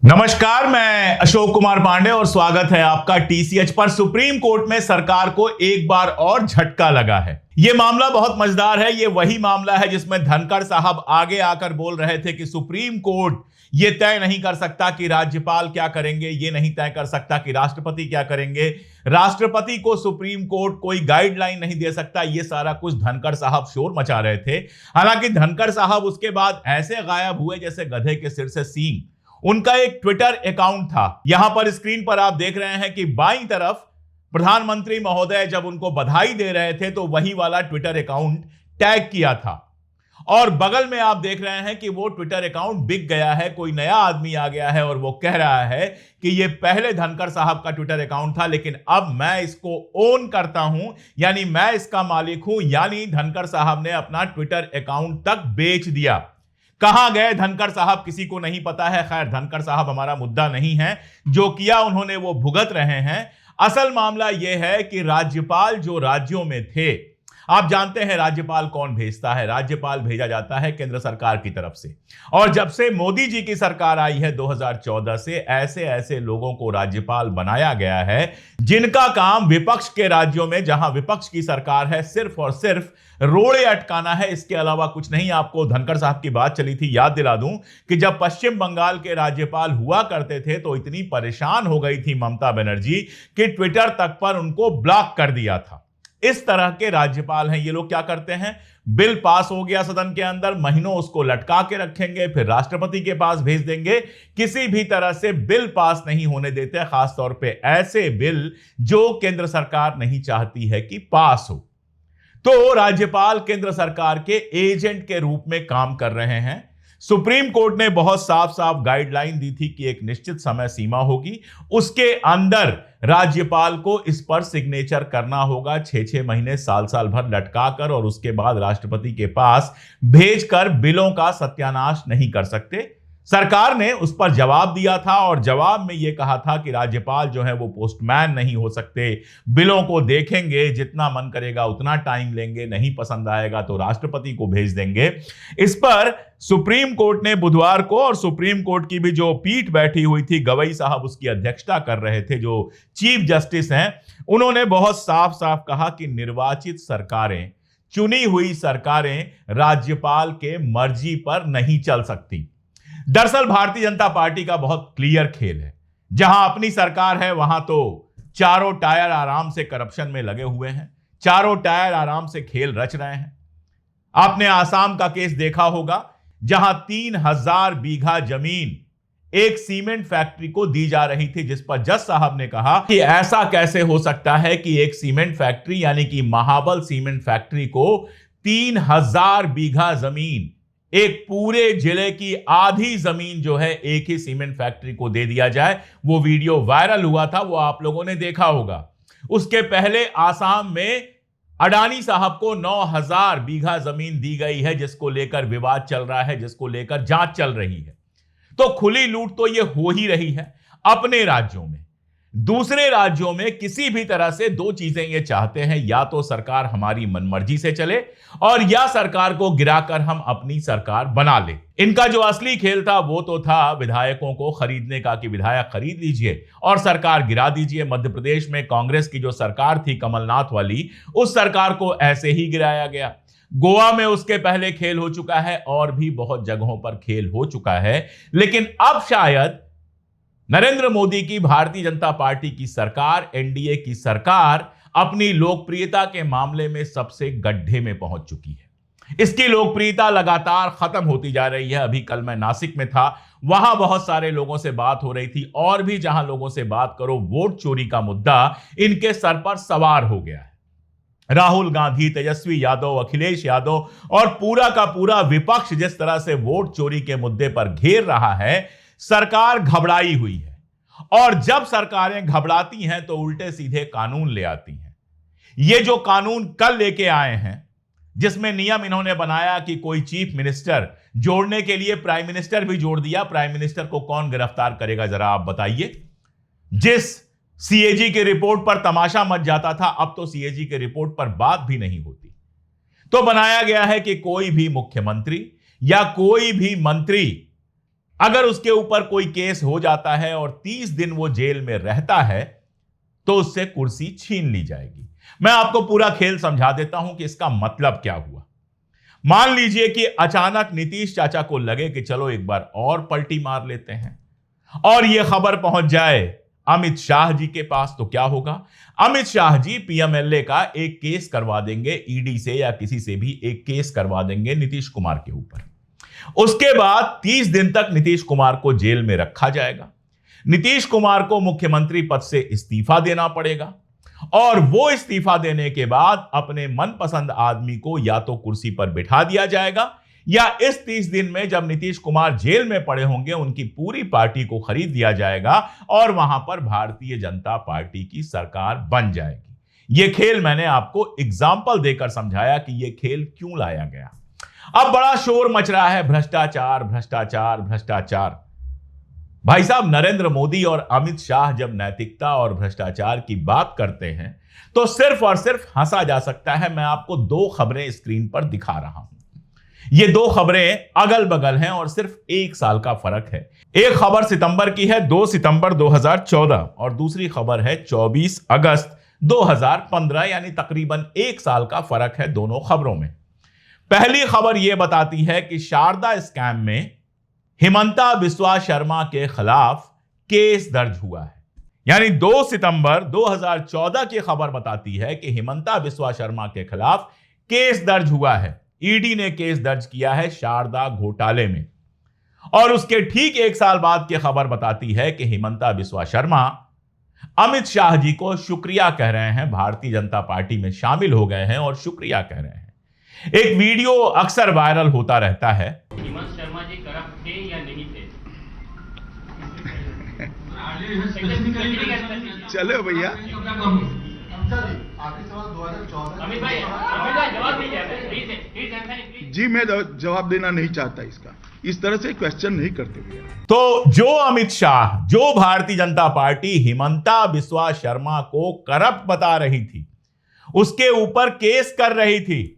नमस्कार, मैं अशोक कुमार पांडे और स्वागत है आपका टीसीएच पर। सुप्रीम कोर्ट में सरकार को एक बार और झटका लगा है। यह मामला बहुत मजेदार है। यह वही मामला है जिसमें धनखड़ साहब आगे आकर बोल रहे थे कि सुप्रीम कोर्ट यह तय नहीं कर सकता कि राज्यपाल क्या करेंगे, यह नहीं तय कर सकता कि राष्ट्रपति क्या करेंगे, राष्ट्रपति को सुप्रीम कोर्ट कोई गाइडलाइन नहीं दे सकता। यह सारा कुछ धनखड़ साहब शोर मचा रहे थे। हालांकि धनखड़ साहब उसके बाद ऐसे गायब हुए जैसे गधे के सिर से सींग। उनका एक ट्विटर अकाउंट था। यहां पर स्क्रीन पर आप देख रहे हैं कि बाईं तरफ प्रधानमंत्री महोदय जब उनको बधाई दे रहे थे तो वही वाला ट्विटर अकाउंट टैग किया था, और बगल में आप देख रहे हैं कि वो ट्विटर अकाउंट बिक गया है। कोई नया आदमी आ गया है और वो कह रहा है कि ये पहले धनखड़ साहब का ट्विटर अकाउंट था, लेकिन अब मैं इसको ओन करता हूं, यानी मैं इसका मालिक हूं। यानी धनखड़ साहब ने अपना ट्विटर अकाउंट तक बेच दिया। कहां गए धनखड़ साहब किसी को नहीं पता है। खैर, धनखड़ साहब हमारा मुद्दा नहीं है। जो किया उन्होंने वो भुगत रहे हैं। असल मामला यह है कि राज्यपाल जो राज्यों में थे, आप जानते हैं राज्यपाल कौन भेजता है। राज्यपाल भेजा जाता है केंद्र सरकार की तरफ से। और जब से मोदी जी की सरकार आई है 2014 से, ऐसे ऐसे लोगों को राज्यपाल बनाया गया है जिनका काम विपक्ष के राज्यों में, जहां विपक्ष की सरकार है, सिर्फ और सिर्फ रोड़े अटकाना है। इसके अलावा कुछ नहीं। आपको धनखड़ साहब की बात चली थी, याद दिला दूं कि जब पश्चिम बंगाल के राज्यपाल हुआ करते थे तो इतनी परेशान हो गई थी ममता बनर्जी कि ट्विटर तक पर उनको ब्लॉक कर दिया था। इस तरह के राज्यपाल हैं ये लोग। क्या करते हैं, बिल पास हो गया सदन के अंदर, महीनों उसको लटका के रखेंगे, फिर राष्ट्रपति के पास भेज देंगे। किसी भी तरह से बिल पास नहीं होने देते, खासतौर पे ऐसे बिल जो केंद्र सरकार नहीं चाहती है कि पास हो। तो राज्यपाल केंद्र सरकार के एजेंट के रूप में काम कर रहे हैं। सुप्रीम कोर्ट ने बहुत साफ साफ गाइडलाइन दी थी कि एक निश्चित समय सीमा होगी, उसके अंदर राज्यपाल को इस पर सिग्नेचर करना होगा, 6-6 महीने, साल भर लटका कर, और उसके बाद राष्ट्रपति के पास भेजकर बिलों का सत्यानाश नहीं कर सकते। सरकार ने उस पर जवाब दिया था और जवाब में यह कहा था कि राज्यपाल जो है वो पोस्टमैन नहीं हो सकते, बिलों को देखेंगे, जितना मन करेगा उतना टाइम लेंगे, नहीं पसंद आएगा तो राष्ट्रपति को भेज देंगे। इस पर सुप्रीम कोर्ट ने बुधवार को, और सुप्रीम कोर्ट की भी जो पीठ बैठी हुई थी, गवई साहब उसकी अध्यक्षता कर रहे थे, जो चीफ जस्टिस हैं, उन्होंने बहुत साफ साफ कहा कि निर्वाचित सरकारें, चुनी हुई सरकारें राज्यपाल के मर्जी पर नहीं चल सकती। दरअसल भारतीय जनता पार्टी का बहुत क्लियर खेल है। जहां अपनी सरकार है वहां तो चारों टायर आराम से करप्शन में लगे हुए हैं, चारों टायर आराम से खेल रच रहे हैं। आपने आसाम का केस देखा होगा, जहां 3000 बीघा जमीन एक सीमेंट फैक्ट्री को दी जा रही थी, जिस पर जज साहब ने कहा कि ऐसा कैसे हो सकता है कि एक सीमेंट फैक्ट्री, यानी कि महाबल सीमेंट फैक्ट्री को 3000 बीघा जमीन, एक पूरे जिले की आधी जमीन जो है एक ही सीमेंट फैक्ट्री को दे दिया जाए। वो वीडियो वायरल हुआ था, वो आप लोगों ने देखा होगा। उसके पहले आसाम में अडानी साहब को 9000 बीघा जमीन दी गई है, जिसको लेकर विवाद चल रहा है, जिसको लेकर जांच चल रही है। तो खुली लूट तो ये हो ही रही है अपने राज्यों में। दूसरे राज्यों में किसी भी तरह से दो चीजें ये चाहते हैं, या तो सरकार हमारी मनमर्जी से चले, और या सरकार को गिराकर हम अपनी सरकार बना ले। इनका जो असली खेल था वो तो था विधायकों को खरीदने का, कि विधायक खरीद लीजिए और सरकार गिरा दीजिए। मध्य प्रदेश में कांग्रेस की जो सरकार थी कमलनाथ वाली, उस सरकार को ऐसे ही गिराया गया। गोवा में उसके पहले खेल हो चुका है, और भी बहुत जगहों पर खेल हो चुका है। लेकिन अब शायद नरेंद्र मोदी की भारतीय जनता पार्टी की सरकार, एनडीए की सरकार, अपनी लोकप्रियता के मामले में सबसे गड्ढे में पहुंच चुकी है। इसकी लोकप्रियता लगातार खत्म होती जा रही है। अभी कल मैं नासिक में था, वहां बहुत सारे लोगों से बात हो रही थी, और भी जहां लोगों से बात करो, वोट चोरी का मुद्दा इनके सर पर सवार हो गया है। राहुल गांधी, तेजस्वी यादव, अखिलेश यादव और पूरा का पूरा विपक्ष जिस तरह से वोट चोरी के मुद्दे पर घेर रहा है, सरकार घबराई हुई है। और जब सरकारें घबराती हैं तो उल्टे सीधे कानून ले आती हैं। ये जो कानून कल लेके आए हैं, जिसमें नियम इन्होंने बनाया कि कोई चीफ मिनिस्टर जोड़ने के लिए प्राइम मिनिस्टर भी जोड़ दिया। प्राइम मिनिस्टर को कौन गिरफ्तार करेगा, जरा आप बताइए। जिस सीएजी की रिपोर्ट पर तमाशा मच जाता था, अब तो सीएजी की रिपोर्ट पर बात भी नहीं होती। तो बनाया गया है कि कोई भी मुख्यमंत्री या कोई भी मंत्री अगर उसके ऊपर कोई केस हो जाता है और 30 दिन वो जेल में रहता है तो उससे कुर्सी छीन ली जाएगी। मैं आपको पूरा खेल समझा देता हूं कि इसका मतलब क्या हुआ। मान लीजिए कि अचानक नीतीश चाचा को लगे कि चलो एक बार और पलटी मार लेते हैं और यह खबर पहुंच जाए अमित शाह जी के पास, तो क्या होगा? अमित शाह जी पीएमएलए का एक केस करवा देंगे, ईडी से या किसी से भी एक केस करवा देंगे नीतीश कुमार के ऊपर। उसके बाद 30 दिन तक नीतीश कुमार को जेल में रखा जाएगा। नीतीश कुमार को मुख्यमंत्री पद से इस्तीफा देना पड़ेगा और वो इस्तीफा देने के बाद अपने मनपसंद आदमी को या तो कुर्सी पर बिठा दिया जाएगा या इस 30 दिन में जब नीतीश कुमार जेल में पड़े होंगे उनकी पूरी पार्टी को खरीद दिया जाएगा और वहां पर भारतीय जनता पार्टी की सरकार बन जाएगी। यह खेल मैंने आपको एग्जाम्पल देकर समझाया कि यह खेल क्यों लाया गया। अब बड़ा शोर मच रहा है, भ्रष्टाचार भ्रष्टाचार भ्रष्टाचार। भाई साहब, नरेंद्र मोदी और अमित शाह जब नैतिकता और भ्रष्टाचार की बात करते हैं तो सिर्फ और सिर्फ हंसा जा सकता है। मैं आपको दो खबरें स्क्रीन पर दिखा रहा हूं। ये दो खबरें अगल बगल हैं और सिर्फ 1 साल का फर्क है। एक खबर सितंबर की है, 2 सितंबर 2014, और दूसरी खबर है 24 अगस्त 2015, यानी तकरीबन 1 साल का फर्क है दोनों खबरों में। पहली खबर यह बताती है कि शारदा स्कैम में हिमंता बिस्वा शर्मा के खिलाफ केस दर्ज हुआ है। यानी 2 सितंबर 2014 की खबर बताती है कि हिमंता बिस्वा शर्मा के खिलाफ केस दर्ज हुआ है। ईडी ने केस दर्ज किया है शारदा घोटाले में। और उसके ठीक 1 साल बाद की खबर बताती है कि हिमंता बिस्वा शर्मा अमित शाह जी को शुक्रिया कह रहे हैं, भारतीय जनता पार्टी में शामिल हो गए हैं और शुक्रिया कह रहे हैं। एक वीडियो अक्सर वायरल होता रहता है। हेमंत शर्मा जी करप्ट थे या नहीं थे? चलो भैया, अमित भाई जवाब दीजिए। जी मैं जवाब देना नहीं चाहता इसका। इस तरह से क्वेश्चन नहीं करते भैया। तो जो अमित शाह, जो भारतीय जनता पार्टी हिमंता बिस्वा शर्मा को करप्ट बता रही थी, उसके ऊपर केस कर रही थी,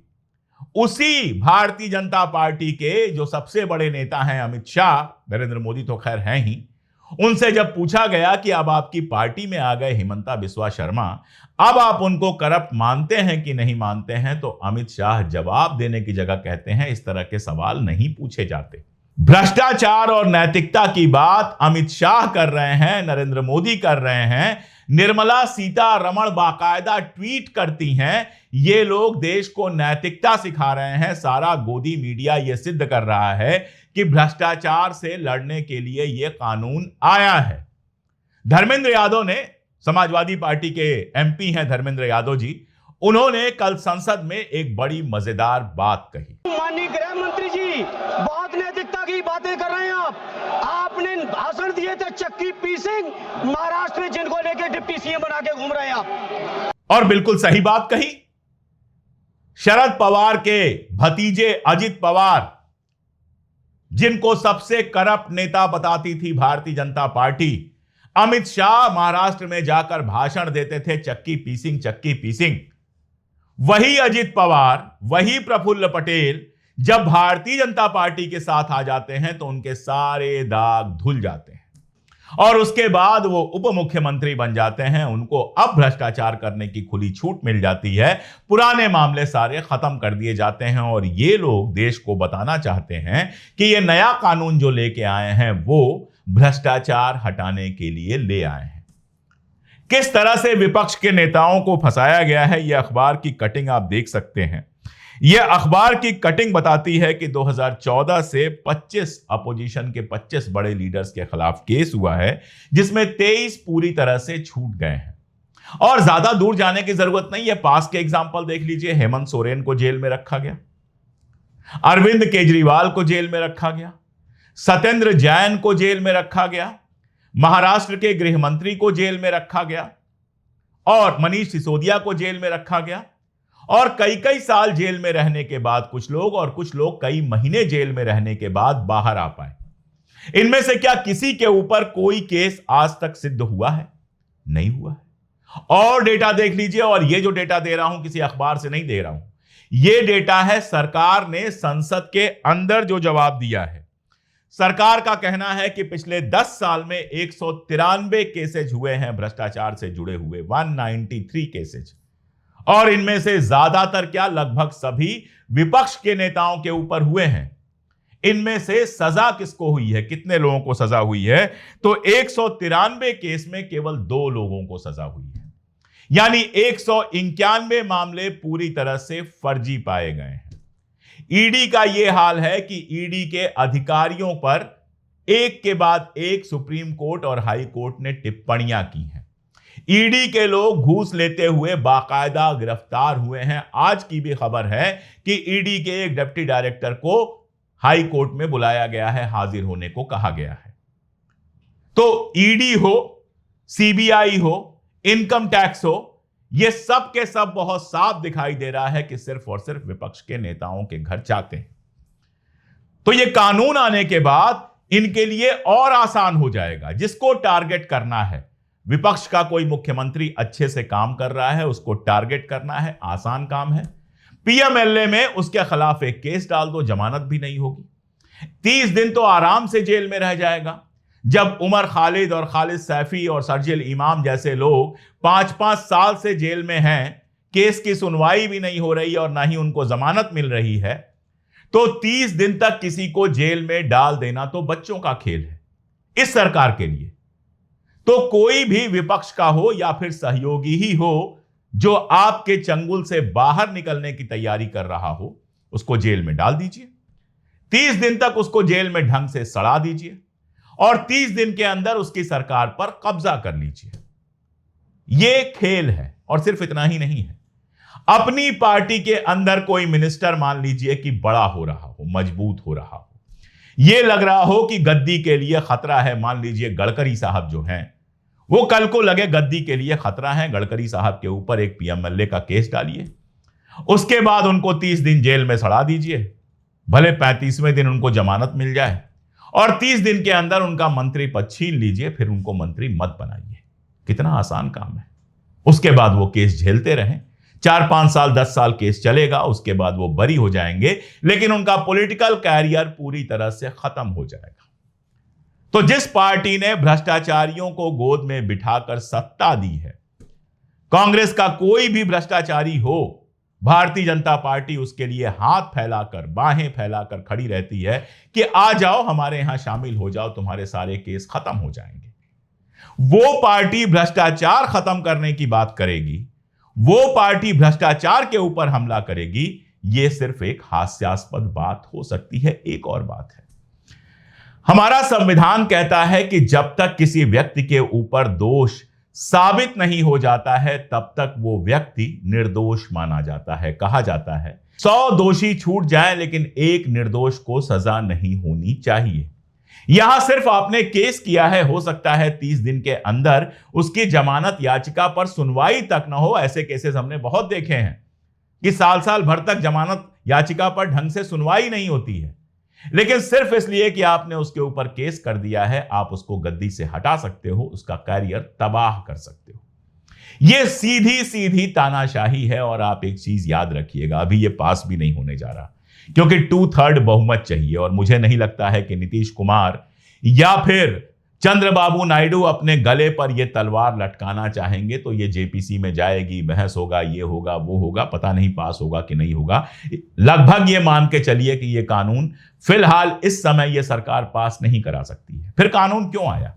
उसी भारतीय जनता पार्टी के जो सबसे बड़े नेता हैं अमित शाह, नरेंद्र मोदी तो खैर हैं ही, उनसे जब पूछा गया कि अब आपकी पार्टी में आ गए हिमंता बिस्वा शर्मा, अब आप उनको करप्ट मानते हैं कि नहीं मानते हैं, तो अमित शाह जवाब देने की जगह कहते हैं इस तरह के सवाल नहीं पूछे जाते। भ्रष्टाचार और नैतिकता की बात अमित शाह कर रहे हैं, नरेंद्र मोदी कर रहे हैं, निर्मला सीतारमण बाकायदा ट्वीट करती हैं, ये लोग देश को नैतिकता सिखा रहे हैं। सारा गोदी मीडिया यह सिद्ध कर रहा है कि भ्रष्टाचार से लड़ने के लिए यह कानून आया है। धर्मेंद्र यादव ने, समाजवादी पार्टी के एमपी हैं धर्मेंद्र यादव जी, उन्होंने कल संसद में एक बड़ी मजेदार बात कही। माननीय गृह मंत्री जी, बहुत नैतिकता की बातें कर रहे हैं आपने भाषण दिए थे चक्की पी सिंह, महाराष्ट्र में जिनको लेके डिप्टी सीएम बना के घूम रहे हैं आप। और बिल्कुल सही बात कही। शरद पवार के भतीजे अजित पवार, जिनको सबसे करप्ट नेता बताती थी भारतीय जनता पार्टी, अमित शाह महाराष्ट्र में जाकर भाषण देते थे चक्की पीसिंग चक्की पीसिंग। वही अजित पवार, वही प्रफुल्ल पटेल जब भारतीय जनता पार्टी के साथ आ जाते हैं तो उनके सारे दाग धुल जाते हैं और उसके बाद वो उप मुख्यमंत्री बन जाते हैं। उनको अब भ्रष्टाचार करने की खुली छूट मिल जाती है, पुराने मामले सारे खत्म कर दिए जाते हैं और ये लोग देश को बताना चाहते हैं कि ये नया कानून जो लेके आए हैं वो भ्रष्टाचार हटाने के लिए ले आए हैं। किस तरह से विपक्ष के नेताओं को फंसाया गया है, यह अखबार की कटिंग आप देख सकते हैं। यह अखबार की कटिंग बताती है कि 2014 से 25 अपोजिशन के 25 बड़े लीडर्स के खिलाफ केस हुआ है, जिसमें 23 पूरी तरह से छूट गए हैं। और ज्यादा दूर जाने की जरूरत नहीं है, पास के एग्जांपल देख लीजिए। हेमंत सोरेन को जेल में रखा गया, अरविंद केजरीवाल को जेल में रखा गया, सत्येंद्र जैन को जेल में रखा गया, महाराष्ट्र के गृह मंत्री को जेल में रखा गया और मनीष सिसोदिया को जेल में रखा गया। और कई कई साल जेल में रहने के बाद कुछ लोग कई महीने जेल में रहने के बाद बाहर आ पाए। इनमें से क्या किसी के ऊपर कोई केस आज तक सिद्ध हुआ है? नहीं हुआ है। और डेटा देख लीजिए, और ये जो डेटा दे रहा हूं किसी अखबार से नहीं दे रहा हूं, ये डेटा है सरकार ने संसद के अंदर जो जवाब दिया है। सरकार का कहना है कि पिछले 10 साल में 193 केसेज हुए हैं भ्रष्टाचार से जुड़े हुए, 193 केसेज, और इनमें से ज्यादातर क्या लगभग सभी विपक्ष के नेताओं के ऊपर हुए हैं। इनमें से सजा किसको हुई है, कितने लोगों को सजा हुई है? तो 193 केस में केवल 2 लोगों को सजा हुई है, यानी 191 मामले पूरी तरह से फर्जी पाए गए हैं। ईडी का यह हाल है कि ईडी के अधिकारियों पर एक के बाद एक सुप्रीम कोर्ट और हाई कोर्ट ने टिप्पणियां की हैं। ईडी के लोग घूस लेते हुए बाकायदा गिरफ्तार हुए हैं। आज की भी खबर है कि ईडी के एक डिप्टी डायरेक्टर को हाई कोर्ट में बुलाया गया है, हाजिर होने को कहा गया है। तो ईडी हो, सीबीआई हो, इनकम टैक्स हो, यह सब के सब बहुत साफ दिखाई दे रहा है कि सिर्फ और सिर्फ विपक्ष के नेताओं के घर जाते हैं। तो यह कानून आने के बाद इनके लिए और आसान हो जाएगा। जिसको टारगेट करना है, विपक्ष का कोई मुख्यमंत्री अच्छे से काम कर रहा है, उसको टारगेट करना है, आसान काम है। पीएमएलए में उसके खिलाफ एक केस डाल दो, जमानत भी नहीं होगी, 30 दिन तो आराम से जेल में रह जाएगा। जब उमर खालिद और खालिद सैफी और सरजिल इमाम जैसे लोग 5-5 साल से जेल में हैं, केस की सुनवाई भी नहीं हो रही और ना ही उनको जमानत मिल रही है, तो 30 दिन तक किसी को जेल में डाल देना तो बच्चों का खेल है इस सरकार के लिए। तो कोई भी विपक्ष का हो या फिर सहयोगी ही हो जो आपके चंगुल से बाहर निकलने की तैयारी कर रहा हो, उसको जेल में डाल दीजिए, 30 दिन तक उसको जेल में ढंग से सड़ा दीजिए और 30 दिन के अंदर उसकी सरकार पर कब्जा कर लीजिए। यह खेल है। और सिर्फ इतना ही नहीं है, अपनी पार्टी के अंदर कोई मिनिस्टर मान लीजिए कि बड़ा हो रहा हो, मजबूत हो रहा हो, यह लग रहा हो कि गद्दी के लिए खतरा है, मान लीजिए गडकरी साहब जो हैं, वो कल को लगे गद्दी के लिए खतरा है, गडकरी साहब के ऊपर एक पीएमएलए का केस डालिए, उसके बाद उनको 30 दिन जेल में सड़ा दीजिए, भले 35वें दिन उनको जमानत मिल जाए और 30 दिन के अंदर उनका मंत्री पद छीन लीजिए, फिर उनको मंत्री मत बनाइए। कितना आसान काम है। उसके बाद वो केस झेलते रहें, 4-5 साल 10 साल केस चलेगा, उसके बाद वो बरी हो जाएंगे, लेकिन उनका पॉलिटिकल कैरियर पूरी तरह से खत्म हो जाएगा। तो जिस पार्टी ने भ्रष्टाचारियों को गोद में बिठाकर सत्ता दी है, कांग्रेस का कोई भी भ्रष्टाचारी हो, भारतीय जनता पार्टी उसके लिए हाथ फैलाकर, बाहें फैलाकर खड़ी रहती है कि आ जाओ, हमारे यहां शामिल हो जाओ, तुम्हारे सारे केस खत्म हो जाएंगे। वो पार्टी भ्रष्टाचार खत्म करने की बात करेगी, वो पार्टी भ्रष्टाचार के ऊपर हमला करेगी, यह सिर्फ एक हास्यास्पद बात हो सकती है। एक और बात है, हमारा संविधान कहता है कि जब तक किसी व्यक्ति के ऊपर दोष साबित नहीं हो जाता है, तब तक वो व्यक्ति निर्दोष माना जाता है। कहा जाता है 100 दोषी छूट जाए लेकिन एक निर्दोष को सजा नहीं होनी चाहिए। यहां सिर्फ आपने केस किया है, हो सकता है 30 दिन के अंदर उसकी जमानत याचिका पर सुनवाई तक न हो। ऐसे केसेस हमने बहुत देखे हैं कि साल साल भर तक जमानत याचिका पर ढंग से सुनवाई नहीं होती है, लेकिन सिर्फ इसलिए कि आपने उसके ऊपर केस कर दिया है, आप उसको गद्दी से हटा सकते हो, उसका कैरियर तबाह कर सकते हो। यह सीधी सीधी तानाशाही है। और आप एक चीज याद रखिएगा, अभी यह पास भी नहीं होने जा रहा क्योंकि 2/3 बहुमत चाहिए और मुझे नहीं लगता है कि नीतीश कुमार या फिर चंद्रबाबू नायडू अपने गले पर यह तलवार लटकाना चाहेंगे। तो यह जेपीसी में जाएगी, बहस होगा, ये होगा, वो होगा, पता नहीं पास होगा कि नहीं होगा। लगभग यह मान के चलिए कि यह कानून फिलहाल इस समय यह सरकार पास नहीं करा सकती है। फिर कानून क्यों आया?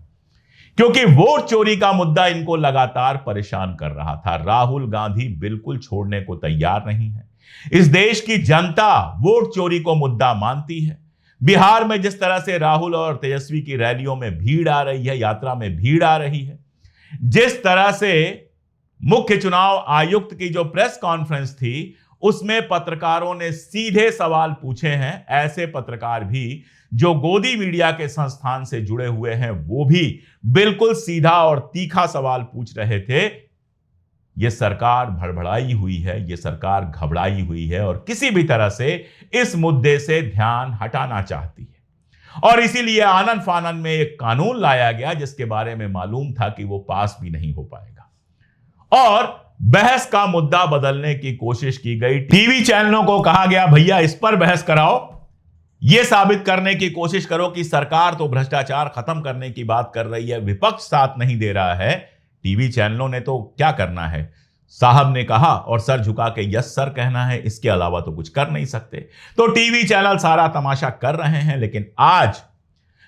क्योंकि वोट चोरी का मुद्दा इनको लगातार परेशान कर रहा था। राहुल गांधी बिल्कुल छोड़ने को तैयार नहीं है। इस देश की जनता वोट चोरी को मुद्दा मानती है। बिहार में जिस तरह से राहुल और तेजस्वी की रैलियों में भीड़ आ रही है, यात्रा में भीड़ आ रही है, जिस तरह से मुख्य चुनाव आयुक्त की जो प्रेस कॉन्फ्रेंस थी, उसमें पत्रकारों ने सीधे सवाल पूछे हैं। ऐसे पत्रकार भी जो गोदी मीडिया के संस्थान से जुड़े हुए हैं, वो भी बिल्कुल सीधा और तीखा सवाल पूछ रहे थे। यह सरकार भड़बड़ाई हुई है, यह सरकार घबराई हुई है और किसी भी तरह से इस मुद्दे से ध्यान हटाना चाहती है। और इसीलिए आनन फानन में एक कानून लाया गया जिसके बारे में मालूम था कि वो पास भी नहीं हो पाएगा और बहस का मुद्दा बदलने की कोशिश की गई। टीवी चैनलों को कहा गया, भैया इस पर बहस कराओ, यह साबित करने की कोशिश करो कि सरकार तो भ्रष्टाचार खत्म करने की बात कर रही है, विपक्ष साथ नहीं दे रहा है। टीवी चैनलों ने तो क्या करना है, साहब ने कहा और सर झुका के यस सर कहना है, इसके अलावा तो कुछ कर नहीं सकते। तो टीवी चैनल सारा तमाशा कर रहे हैं। लेकिन आज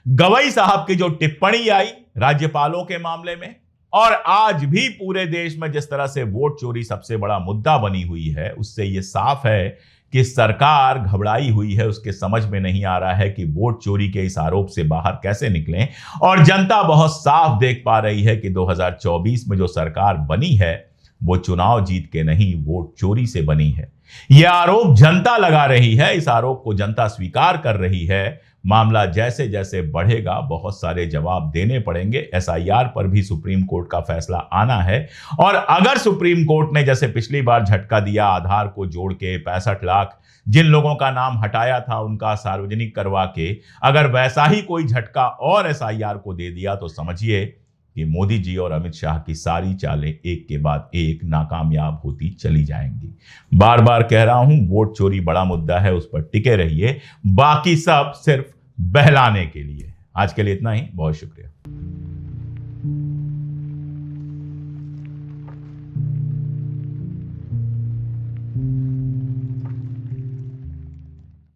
गवई साहब की जो टिप्पणी आई राज्यपालों के मामले में, और आज भी पूरे देश में जिस तरह से वोट चोरी सबसे बड़ा मुद्दा बनी हुई है, उससे यह साफ है कि सरकार घबराई हुई है। उसके समझ में नहीं आ रहा है कि वोट चोरी के इस आरोप से बाहर कैसे निकलें। और जनता बहुत साफ देख पा रही है कि 2024 में जो सरकार बनी है वो चुनाव जीत के नहीं, वोट चोरी से बनी है। यह आरोप जनता लगा रही है, इस आरोप को जनता स्वीकार कर रही है। मामला जैसे जैसे बढ़ेगा बहुत सारे जवाब देने पड़ेंगे। एसआईआर पर भी सुप्रीम कोर्ट का फैसला आना है। और अगर सुप्रीम कोर्ट ने जैसे पिछली बार झटका दिया, आधार को जोड़ के 65 लाख जिन लोगों का नाम हटाया था उनका सार्वजनिक करवा के, अगर वैसा ही कोई झटका और एसआईआर को दे दिया, तो समझिए कि मोदी जी और अमित शाह की सारी चालें एक के बाद एक नाकामयाब होती चली जाएंगी। बार बार कह रहा हूं, वोट चोरी बड़ा मुद्दा है, उस पर टिके रहिए। बाकी सब सिर्फ बहलाने के लिए। आज के लिए इतना ही, बहुत शुक्रिया।